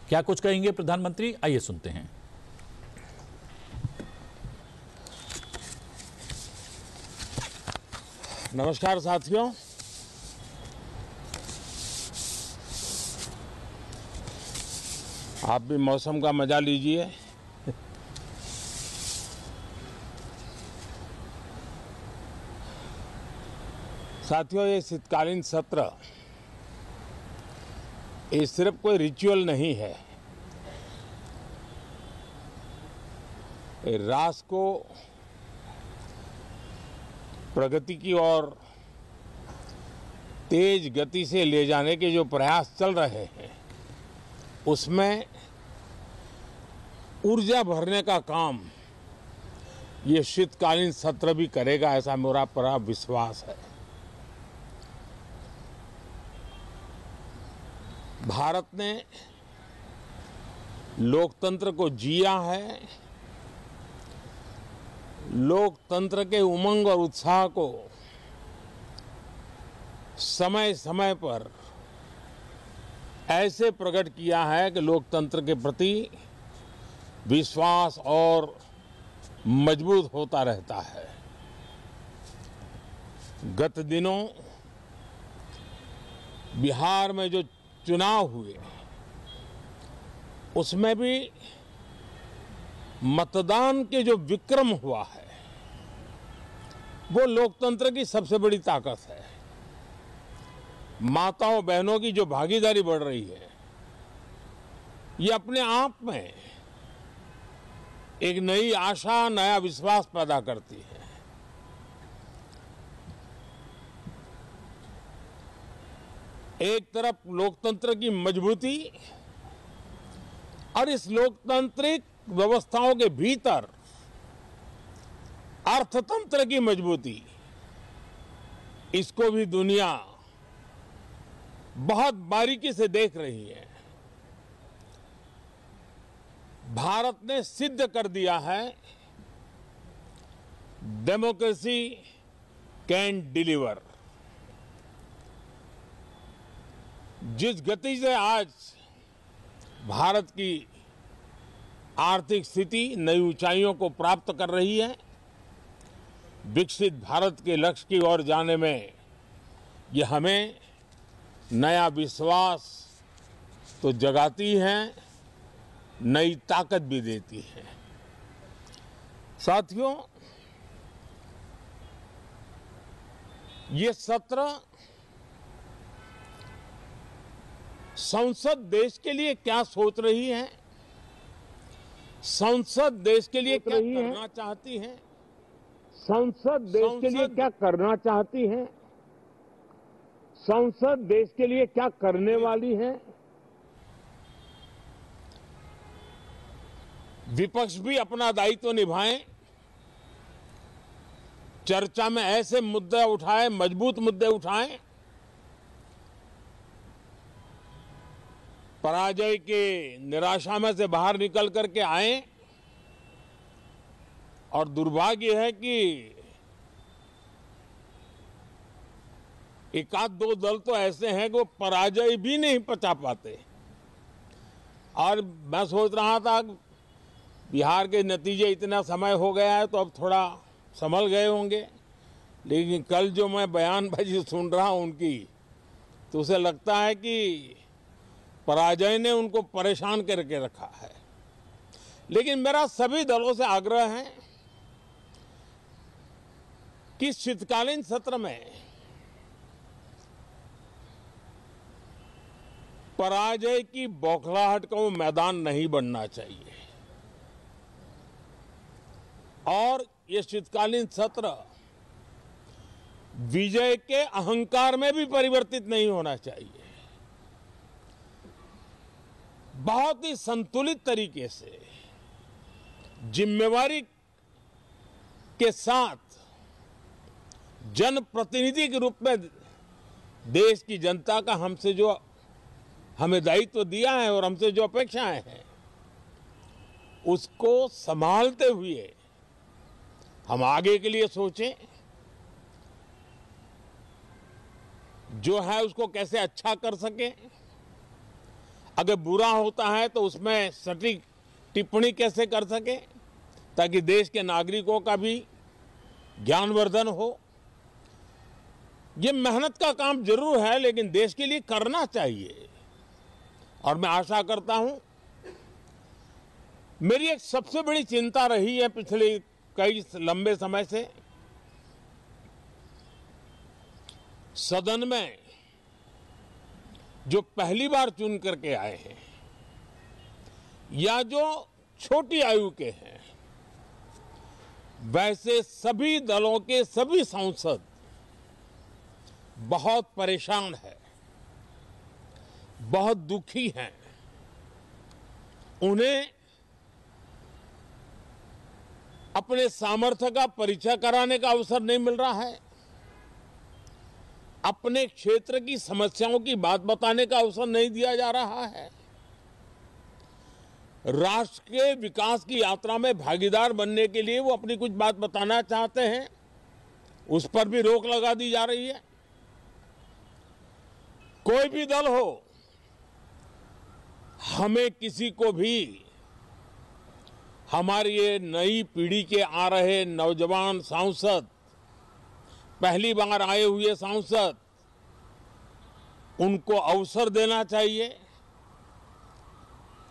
क्या कुछ कहेंगे प्रधानमंत्री, आइए सुनते हैं। नमस्कार साथियों, आप भी मौसम का मजा लीजिए। साथियों, ये शीतकालीन सत्र ये सिर्फ कोई रिचुअल नहीं है। ये राष्ट्र को प्रगति की ओर तेज गति से ले जाने के जो प्रयास चल रहे हैं उसमें ऊर्जा भरने का काम ये शीतकालीन सत्र भी करेगा, ऐसा मेरा पूरा विश्वास है। भारत ने लोकतंत्र को जिया है, लोकतंत्र के उमंग और उत्साह को समय समय पर ऐसे प्रकट किया है कि लोकतंत्र के प्रति विश्वास और मजबूत होता रहता है। गत दिनों बिहार में जो चुनाव हुए उसमें भी मतदान के जो विक्रम हुआ है वो लोकतंत्र की सबसे बड़ी ताकत है। माताओं बहनों की जो भागीदारी बढ़ रही है ये अपने आप में एक नई आशा, नया विश्वास पैदा करती है। एक तरफ लोकतंत्र की मजबूती और इस लोकतांत्रिक व्यवस्थाओं के भीतर अर्थतंत्र की मजबूती, इसको भी दुनिया बहुत बारीकी से देख रही है। भारत ने सिद्ध कर दिया है डेमोक्रेसी कैन डिलीवर। जिस गति से आज भारत की आर्थिक स्थिति नई ऊंचाइयों को प्राप्त कर रही है, विकसित भारत के लक्ष्य की ओर जाने में ये हमें नया विश्वास तो जगाती है, नई ताकत भी देती है। साथियों, ये सत्र संसद देश के लिए क्या सोच रही है, संसद देश के लिए क्या करना चाहती है, संसद देश के लिए क्या करना चाहती है, संसद देश के लिए क्या करने वाली है। विपक्ष भी अपना दायित्व निभाएं, चर्चा में ऐसे मुद्दे उठाएं, मजबूत मुद्दे उठाएं, पराजय के निराशा में से बाहर निकल करके आए। और दुर्भाग्य है कि एक आध दो दल तो ऐसे हैं कि वो पराजय भी नहीं पचा पाते। और मैं सोच रहा था बिहार के नतीजे इतना समय हो गया है तो अब थोड़ा संभल गए होंगे, लेकिन कल जो मैं बयानबाजी सुन रहा हूं उनकी, तो उसे लगता है कि पराजय ने उनको परेशान करके रखा है। लेकिन मेरा सभी दलों से आग्रह है कि शीतकालीन सत्र में पराजय की बौखलाहट का वो मैदान नहीं बनना चाहिए। और ये शीतकालीन सत्र विजय के अहंकार में भी परिवर्तित नहीं होना चाहिए। बहुत ही संतुलित तरीके से जिम्मेवारी के साथ जनप्रतिनिधि के रूप में देश की जनता का हमसे जो हमें दायित्व दिया है और हमसे जो अपेक्षाएं हैं उसको संभालते हुए हम आगे के लिए सोचें, जो है उसको कैसे अच्छा कर सकें। अगर बुरा होता है तो उसमें सटीक टिप्पणी कैसे कर सके ताकि देश के नागरिकों का भी ज्ञानवर्धन हो। ये मेहनत का काम जरूर है, लेकिन देश के लिए करना चाहिए। और मैं आशा करता हूं, मेरी एक सबसे बड़ी चिंता रही है पिछले कई लंबे समय से, सदन में जो पहली बार चुन करके आए हैं या जो छोटी आयु के हैं, वैसे सभी दलों के सभी सांसद बहुत परेशान हैं, बहुत दुखी हैं। उन्हें अपने सामर्थ्य का परिचय कराने का अवसर नहीं मिल रहा है, अपने क्षेत्र की समस्याओं की बात बताने का अवसर नहीं दिया जा रहा है, राष्ट्र के विकास की यात्रा में भागीदार बनने के लिए वो अपनी कुछ बात बताना चाहते हैं, उस पर भी रोक लगा दी जा रही है। कोई भी दल हो, हमें किसी को भी हमारी ये नई पीढ़ी के आ रहे नौजवान सांसद, पहली बार आए हुए सांसद, उनको अवसर देना चाहिए।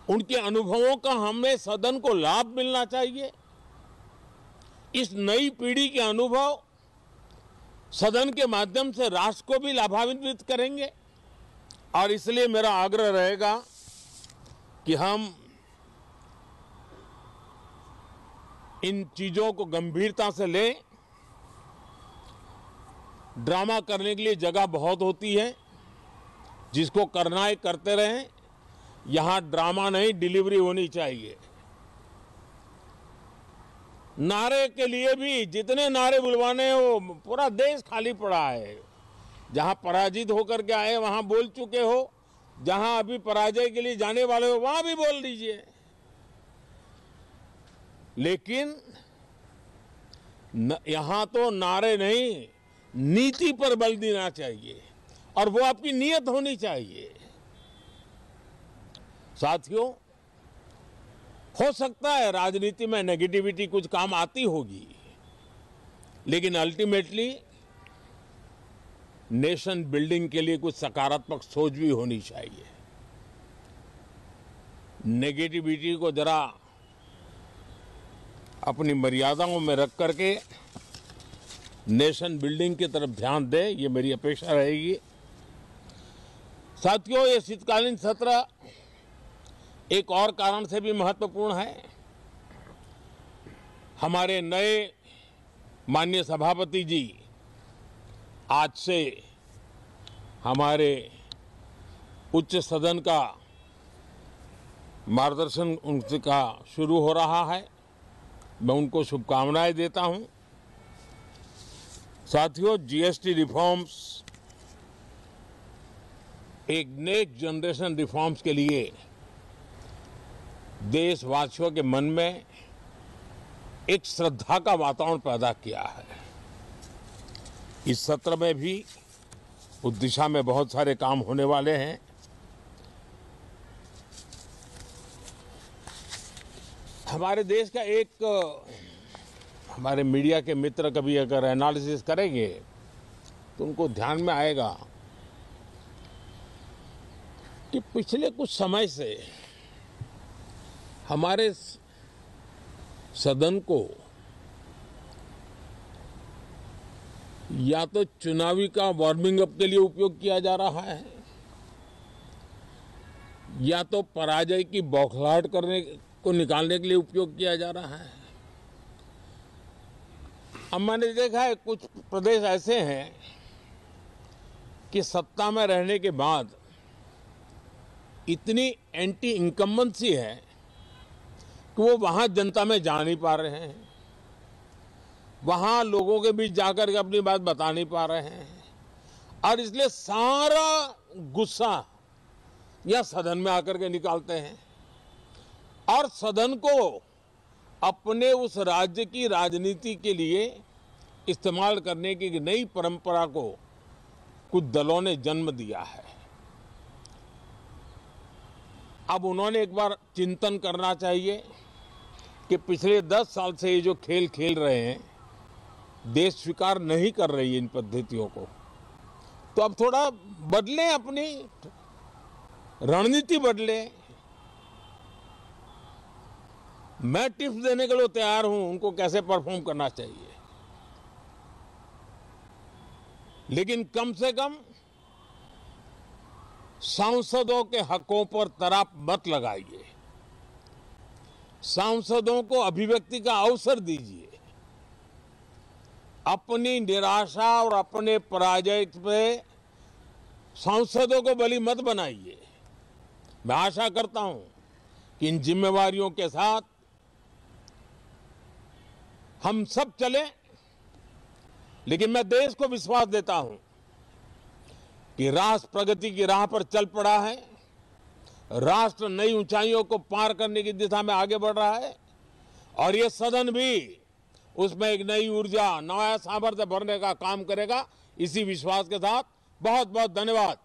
उनके अनुभवों का हमें सदन को लाभ मिलना चाहिए। इस नई पीढ़ी के अनुभव सदन के माध्यम से राष्ट्र को भी लाभान्वित करेंगे। और इसलिए मेरा आग्रह रहेगा कि हम इन चीजों को गंभीरता से लें। ड्रामा करने के लिए जगह बहुत होती है, जिसको करना है करते रहें। यहां ड्रामा नहीं, डिलीवरी होनी चाहिए। नारे के लिए भी जितने नारे बुलवाने हो, पूरा देश खाली पड़ा है। जहां पराजित होकर के आए वहां बोल चुके हो, जहां अभी पराजय के लिए जाने वाले हो वहां भी बोल दीजिए। लेकिन यहां तो नारे नहीं, नीति पर बल देना चाहिए, और वो आपकी नीयत होनी चाहिए। साथियों, हो सकता है राजनीति में नेगेटिविटी कुछ काम आती होगी, लेकिन अल्टीमेटली नेशन बिल्डिंग के लिए कुछ सकारात्मक सोच भी होनी चाहिए। नेगेटिविटी को जरा अपनी मर्यादाओं में रख करके नेशन बिल्डिंग की तरफ ध्यान दे, ये मेरी अपेक्षा रहेगी। साथियों, ये शीतकालीन सत्र एक और कारण से भी महत्वपूर्ण है। हमारे नए माननीय सभापति जी आज से हमारे उच्च सदन का मार्गदर्शन उनका शुरू हो रहा है। मैं उनको शुभकामनाएं देता हूं। साथियों, जीएसटी रिफॉर्म्स एक नेक्स्ट जनरेशन रिफॉर्म्स के लिए देशवासियों के मन में एक श्रद्धा का वातावरण पैदा किया है। इस सत्र में भी उस दिशा में बहुत सारे काम होने वाले हैं। हमारे देश का एक, हमारे मीडिया के मित्र कभी अगर एनालिसिस करेंगे तो उनको ध्यान में आएगा कि पिछले कुछ समय से हमारे सदन को या तो चुनावी का वार्मिंग अप के लिए उपयोग किया जा रहा है, या तो पराजय की बौखलाहट करने को निकालने के लिए उपयोग किया जा रहा है। अब मैंने देखा है कुछ प्रदेश ऐसे हैं कि सत्ता में रहने के बाद इतनी एंटी इनकम्बेंसी है कि वो वहां जनता में जा नहीं पा रहे हैं, वहां लोगों के बीच जाकर के अपनी बात बता नहीं पा रहे हैं, और इसलिए सारा गुस्सा या सदन में आकर के निकालते हैं और सदन को अपने उस राज्य की राजनीति के लिए इस्तेमाल करने की नई परंपरा को कुछ दलों ने जन्म दिया है। अब उन्होंने एक बार चिंतन करना चाहिए कि पिछले 10 साल से ये जो खेल खेल रहे हैं, देश स्वीकार नहीं कर रही है इन पद्धतियों को, तो अब थोड़ा बदलें, अपनी रणनीति बदलें। मैं टिप्स देने के लिए तैयार हूं उनको कैसे परफॉर्म करना चाहिए, लेकिन कम से कम सांसदों के हकों पर तराप मत लगाइए, सांसदों को अभिव्यक्ति का अवसर दीजिए, अपनी निराशा और अपने पराजय पे सांसदों को बलि मत बनाइए। मैं आशा करता हूं कि इन जिम्मेवारियों के साथ हम सब चलें, लेकिन मैं देश को विश्वास देता हूं कि राष्ट्र प्रगति की राह पर चल पड़ा है, राष्ट्र नई ऊंचाइयों को पार करने की दिशा में आगे बढ़ रहा है और ये सदन भी उसमें एक नई ऊर्जा, नया सामर्थ्य भरने का काम करेगा। इसी विश्वास के साथ बहुत बहुत धन्यवाद।